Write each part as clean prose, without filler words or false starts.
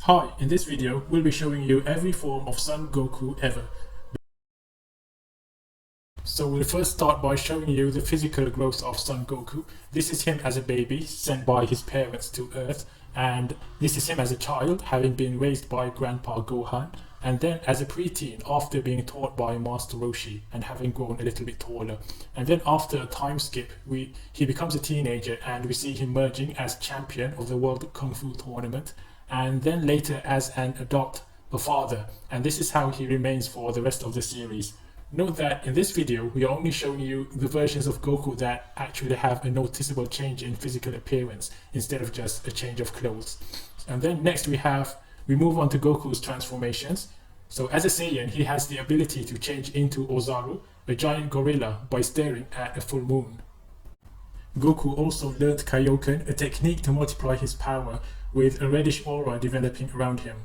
Hi, in this video we'll be showing you every form of Son Goku ever. So we'll first start by showing you the physical growth of Son Goku. This is him as a baby sent by his parents to Earth, and this is him as a child having been raised by Grandpa Gohan, and then as a preteen after being taught by Master Roshi and having grown a little bit taller. And then after a time skip, he becomes a teenager and we see him merging as champion of the World Kung Fu Tournament, and then later as an adult, a father, and this is how he remains for the rest of the series. Note that in this video we are only showing you the versions of Goku that actually have a noticeable change in physical appearance instead of just a change of clothes. And then next we move on to Goku's transformations. So as a Saiyan, he has the ability to change into Ozaru, a giant gorilla, by staring at a full moon. Goku also learnt Kaioken, a technique to multiply his power, with a reddish aura developing around him.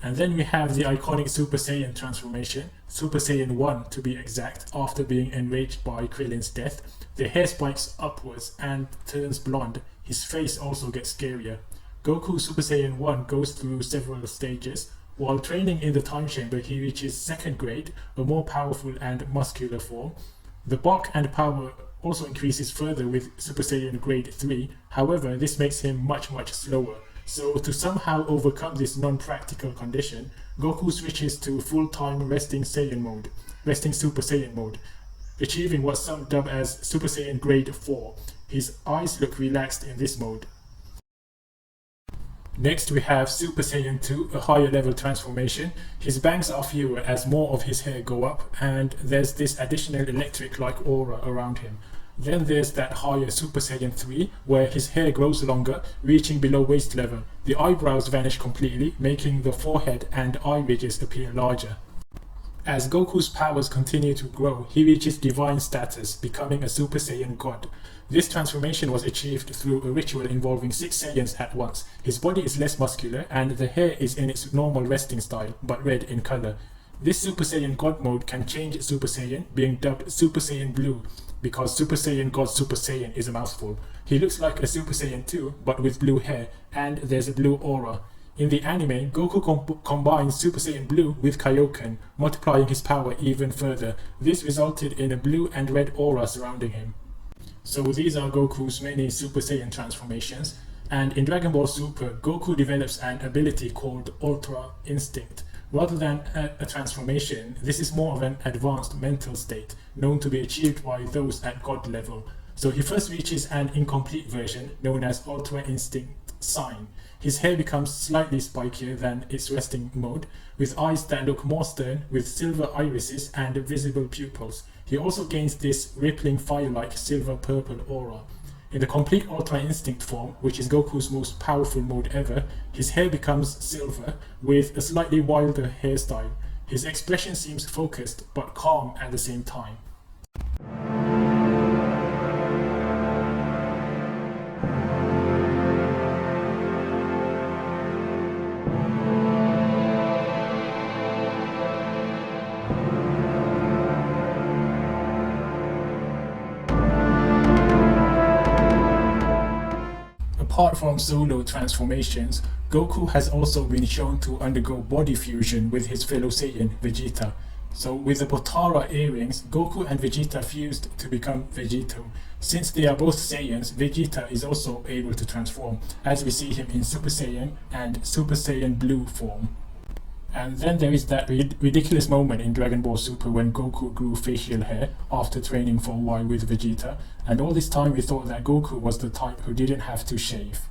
And then we have the iconic Super Saiyan transformation, Super Saiyan 1 to be exact, after being enraged by Krillin's death. The hair spikes upwards and turns blonde. His face also gets scarier. Goku Super Saiyan 1 goes through several stages. While training in the time chamber, he reaches 2nd grade, a more powerful and muscular form. The bulk and power also increases further with Super Saiyan grade 3, however this makes him much slower. So to somehow overcome this non-practical condition, Goku switches to full-time resting Super Saiyan mode, achieving what some dub as Super Saiyan grade 4. His eyes look relaxed in this mode. Next we have Super Saiyan 2, a higher level transformation. His bangs are fewer as more of his hair go up, and there's this additional electric-like aura around him. Then there's that higher Super Saiyan 3, where his hair grows longer, reaching below waist level. The eyebrows vanish completely, making the forehead and eye ridges appear larger. As Goku's powers continue to grow, he reaches divine status, becoming a Super Saiyan God. This transformation was achieved through a ritual involving 6 Saiyans at once. His body is less muscular, and the hair is in its normal resting style, but red in color. This Super Saiyan God mode can change Super Saiyan, being dubbed Super Saiyan Blue, because Super Saiyan God Super Saiyan is a mouthful. He looks like a Super Saiyan 2, but with blue hair, and there's a blue aura. In the anime, Goku combines Super Saiyan Blue with Kaioken, multiplying his power even further. This resulted in a blue and red aura surrounding him. So these are Goku's many Super Saiyan transformations, and in Dragon Ball Super, Goku develops an ability called Ultra Instinct. Rather than a transformation, this is more of an advanced mental state, known to be achieved by those at God level. So he first reaches an incomplete version, known as Ultra Instinct Sign. His hair becomes slightly spikier than its resting mode, with eyes that look more stern, with silver irises and visible pupils. He also gains this rippling fire-like silver-purple aura. In the complete Ultra Instinct form, which is Goku's most powerful mode ever, his hair becomes silver, with a slightly wilder hairstyle. His expression seems focused, but calm at the same time. Apart from solo transformations, Goku has also been shown to undergo body fusion with his fellow Saiyan, Vegeta. So with the Potara earrings, Goku and Vegeta fused to become Vegito. Since they are both Saiyans, Vegeta is also able to transform, as we see him in Super Saiyan and Super Saiyan Blue form. And then there is that ridiculous moment in Dragon Ball Super when Goku grew facial hair after training for a while with Vegeta, and all this time we thought that Goku was the type who didn't have to shave.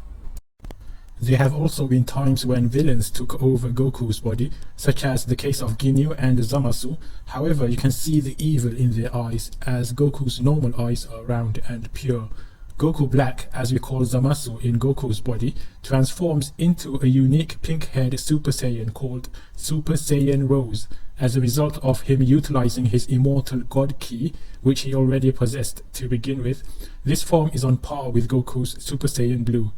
There have also been times when villains took over Goku's body, such as the case of Ginyu and Zamasu. However, you can see the evil in their eyes, as Goku's normal eyes are round and pure. Goku Black, as we call Zamasu in Goku's body, transforms into a unique pink-haired Super Saiyan called Super Saiyan Rose, as a result of him utilizing his immortal God Ki, which he already possessed to begin with. This form is on par with Goku's Super Saiyan Blue.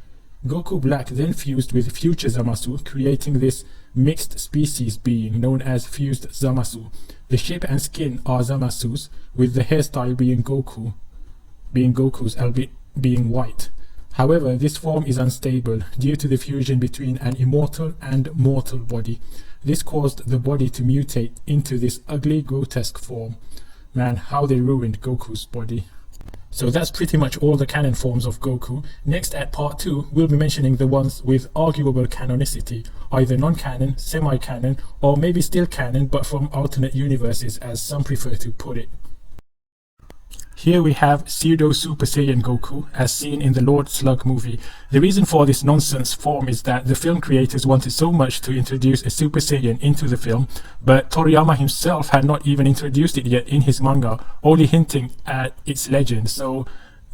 Goku Black then fused with future Zamasu, creating this mixed species being known as fused Zamasu. The shape and skin are Zamasu's, with the hairstyle being Goku's, albeit being white. However, this form is unstable due to the fusion between an immortal and mortal body. This caused the body to mutate into this ugly, grotesque form. Man, how they ruined Goku's body. So that's pretty much all the canon forms of Goku. Next, at part 2, we'll be mentioning the ones with arguable canonicity, either non-canon, semi-canon, or maybe still canon but from alternate universes, as some prefer to put it. Here we have pseudo Super Saiyan Goku as seen in the Lord Slug movie. The reason for this nonsense form is that the film creators wanted so much to introduce a Super Saiyan into the film, but Toriyama himself had not even introduced it yet in his manga, only hinting at its legend. So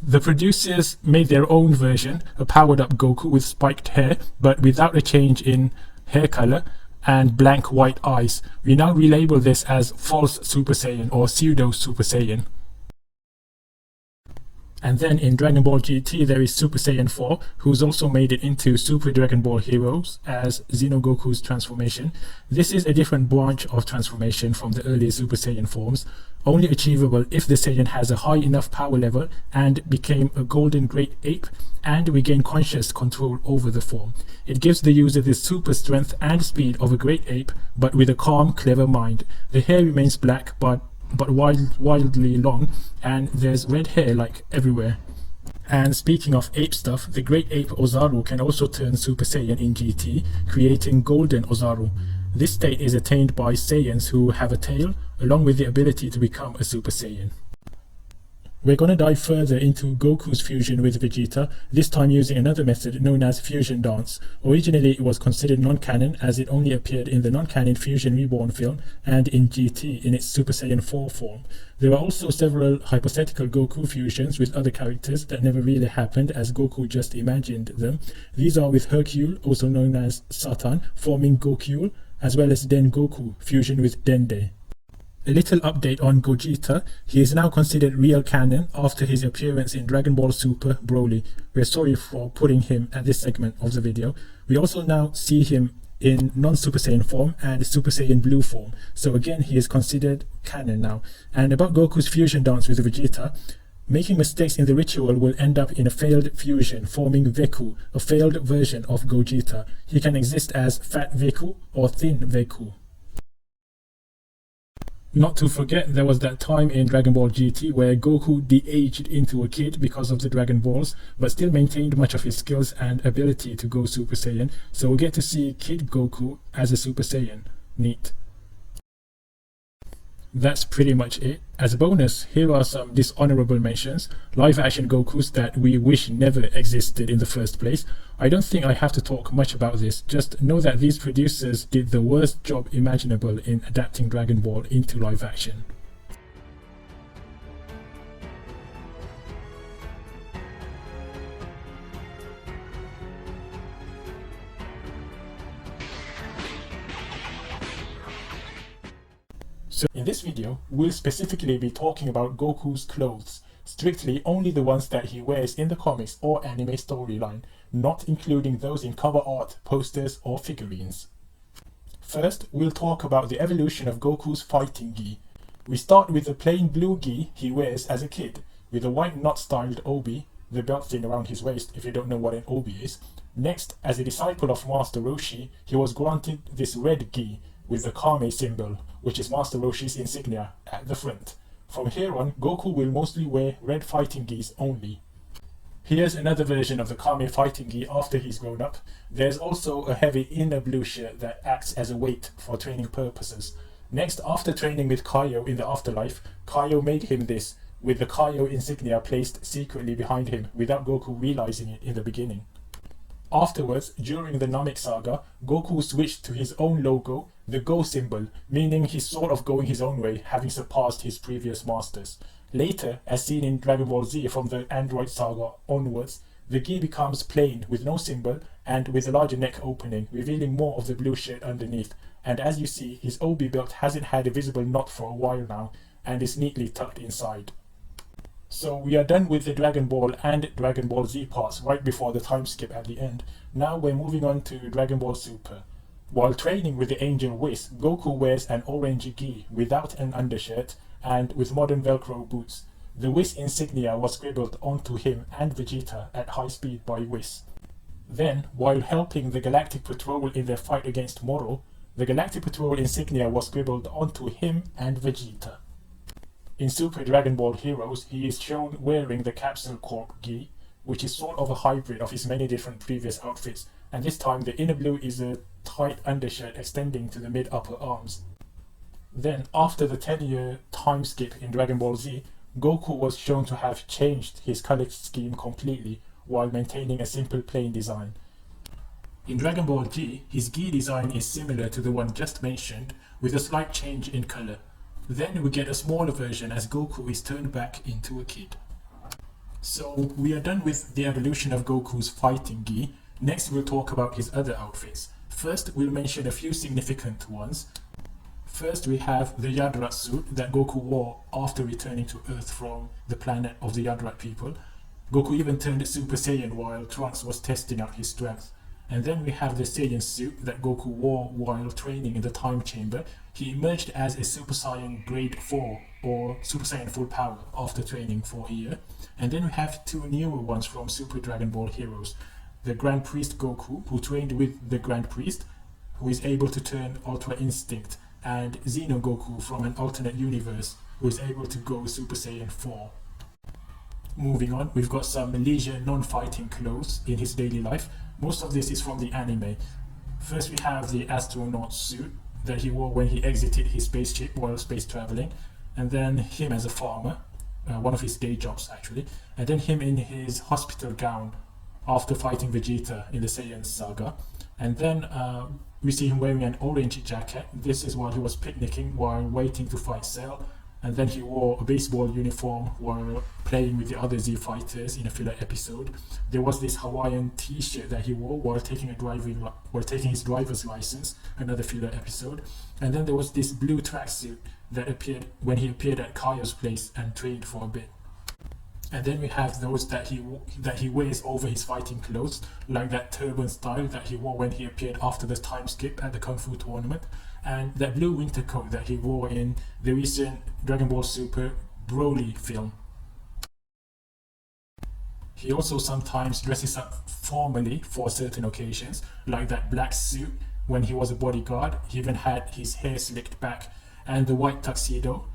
the producers made their own version, a powered up Goku with spiked hair, but without a change in hair color and blank white eyes. We now relabel this as false Super Saiyan or pseudo Super Saiyan. And then in Dragon Ball GT there is Super Saiyan 4, who's also made it into Super Dragon Ball Heroes as Xenogoku's transformation. This is a different branch of transformation from the earlier Super Saiyan forms, only achievable if the Saiyan has a high enough power level and became a golden great ape, and we gain conscious control over the form. It gives the user the super strength and speed of a great ape, but with a calm, clever mind. The hair remains black but wildly long, and there's red hair like everywhere. And speaking of ape stuff, the great ape Ozaru can also turn Super Saiyan in GT, creating Golden Ozaru. This state is attained by Saiyans who have a tail, along with the ability to become a Super Saiyan. We're going to dive further into Goku's fusion with Vegeta, this time using another method known as Fusion Dance. Originally it was considered non-canon as it only appeared in the non-canon Fusion Reborn film and in GT in its Super Saiyan 4 form. There are also several hypothetical Goku fusions with other characters that never really happened as Goku just imagined them. These are with Hercule, also known as Satan, forming Gokule, as well as Den Goku, fusion with Dende. A little update on Gogeta. He is now considered real canon after his appearance in Dragon Ball Super Broly. We're sorry for putting him at this segment of the video. We also now see him in non-Super Saiyan form and Super Saiyan Blue form. So again, he is considered canon now. And about Goku's fusion dance with Vegeta, making mistakes in the ritual will end up in a failed fusion, forming Veku, a failed version of Gogeta. He can exist as Fat Veku or Thin Veku. Not to forget, there was that time in Dragon Ball GT where Goku de-aged into a kid because of the Dragon Balls, but still maintained much of his skills and ability to go Super Saiyan, so we'll get to see Kid Goku as a Super Saiyan. Neat. That's pretty much it. As a bonus, here are some dishonorable mentions, live action Gokus that we wish never existed in the first place. I don't think I have to talk much about this, just know that these producers did the worst job imaginable in adapting Dragon Ball into live action. So in this video, we'll specifically be talking about Goku's clothes, strictly only the ones that he wears in the comics or anime storyline, not including those in cover art, posters or figurines. First, we'll talk about the evolution of Goku's fighting gi. We start with the plain blue gi he wears as a kid, with a white knot-styled obi, the belt thing around his waist if you don't know what an obi is. Next, as a disciple of Master Roshi, he was granted this red gi, with the Kame symbol, which is Master Roshi's insignia, at the front. From here on, Goku will mostly wear red fighting gis only. Here's another version of the Kame fighting gi after he's grown up. There's also a heavy inner blue shirt that acts as a weight for training purposes. Next, after training with Kaio in the afterlife, Kaio made him this, with the Kaio insignia placed secretly behind him without Goku realizing it in the beginning. Afterwards, during the Namek saga, Goku switched to his own logo, the Go symbol, meaning he's sort of going his own way, having surpassed his previous masters. Later, as seen in Dragon Ball Z from the Android saga onwards, the gi becomes plain with no symbol and with a larger neck opening, revealing more of the blue shirt underneath. And as you see, his obi belt hasn't had a visible knot for a while now, and is neatly tucked inside. So we are done with the Dragon Ball and Dragon Ball Z parts right before the time skip at the end. Now we're moving on to Dragon Ball Super. While training with the Angel Whis, Goku wears an orange gi without an undershirt and with modern Velcro boots. The Whis insignia was scribbled onto him and Vegeta at high speed by Whis. Then, while helping the Galactic Patrol in their fight against Moro, the Galactic Patrol insignia was scribbled onto him and Vegeta. In Super Dragon Ball Heroes, he is shown wearing the Capsule Corp gi, which is sort of a hybrid of his many different previous outfits, and this time the inner blue is a tight undershirt extending to the mid-upper arms. Then, after the 10-year time skip in Dragon Ball Z, Goku was shown to have changed his color scheme completely while maintaining a simple plain design. In Dragon Ball G, his gi design is similar to the one just mentioned, with a slight change in color. Then we get a smaller version as Goku is turned back into a kid. So we are done with the evolution of Goku's fighting gi. Next we'll talk about his other outfits. First we'll mention a few significant ones. First we have the Yadrat suit that Goku wore after returning to Earth from the planet of the Yadrat people. Goku even turned Super Saiyan while Trunks was testing out his strength. And then we have the Saiyan suit that Goku wore while training in the Time Chamber. He emerged as a Super Saiyan Grade 4 or Super Saiyan Full Power after training for a year. And then we have two newer ones from Super Dragon Ball Heroes. The Grand Priest Goku, who trained with the Grand Priest, who is able to turn Ultra Instinct, and Xeno Goku from an alternate universe, who is able to go Super Saiyan 4. Moving on, we've got some leisure non-fighting clothes in his daily life. Most of this is from the anime. First we have the astronaut suit that he wore when he exited his spaceship while space traveling, and then him as a farmer, one of his day jobs actually, and then him in his hospital gown after fighting Vegeta in the Saiyan saga, and then we see him wearing an orange jacket. This is while he was picnicking while waiting to fight Cell, and then he wore a baseball uniform while playing with the other Z fighters in a filler episode. There was this Hawaiian t-shirt that he wore while taking his driver's license, another filler episode. And then there was this blue tracksuit that appeared when he appeared at Kaio's place and trained for a bit. And then we have those that he wears over his fighting clothes, like that turban style that he wore when he appeared after the time skip at the Kung Fu tournament, and that blue winter coat that he wore in the recent Dragon Ball Super Broly film. He also sometimes dresses up formally for certain occasions, like that black suit when he was a bodyguard. He even had his hair slicked back, and the white tuxedo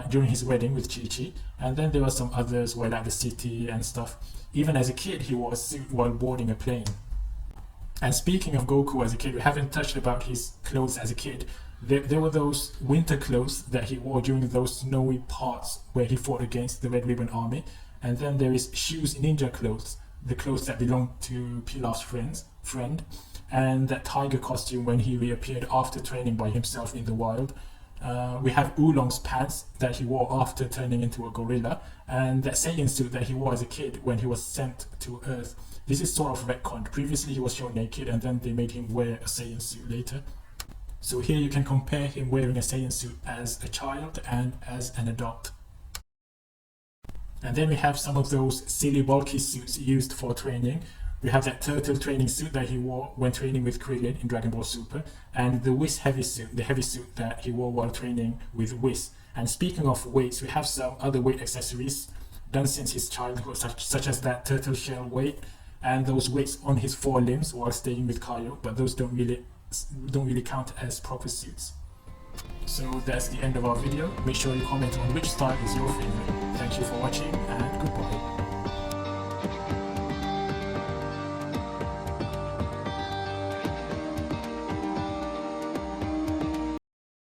during his wedding with Chi-Chi. And then there were some others while at the city and stuff. Even as a kid, he wore a suit while boarding a plane. And speaking of Goku as a kid, we haven't touched about his clothes as a kid. There were those winter clothes that he wore during those snowy parts where he fought against the Red Ribbon Army. And then there is shoes ninja clothes, the clothes that belong to Pilaf's friend, and that tiger costume when he reappeared after training by himself in the wild. We have Oolong's pants that he wore after turning into a gorilla, and that Saiyan suit that he wore as a kid when he was sent to Earth. This is sort of retconned. Previously he was shown naked and then they made him wear a Saiyan suit later. So here you can compare him wearing a Saiyan suit as a child and as an adult. And then we have some of those silly bulky suits used for training. We have that turtle training suit that he wore when training with Krillin in Dragon Ball Super, and the Whis heavy suit, the heavy suit that he wore while training with Whis. And speaking of weights, we have some other weight accessories done since his childhood, such as that turtle shell weight and those weights on his forelimbs while staying with Kaio, but those don't really count as proper suits. So that's the end of our video. Make sure you comment on which style is your favorite. Thank you for watching and goodbye.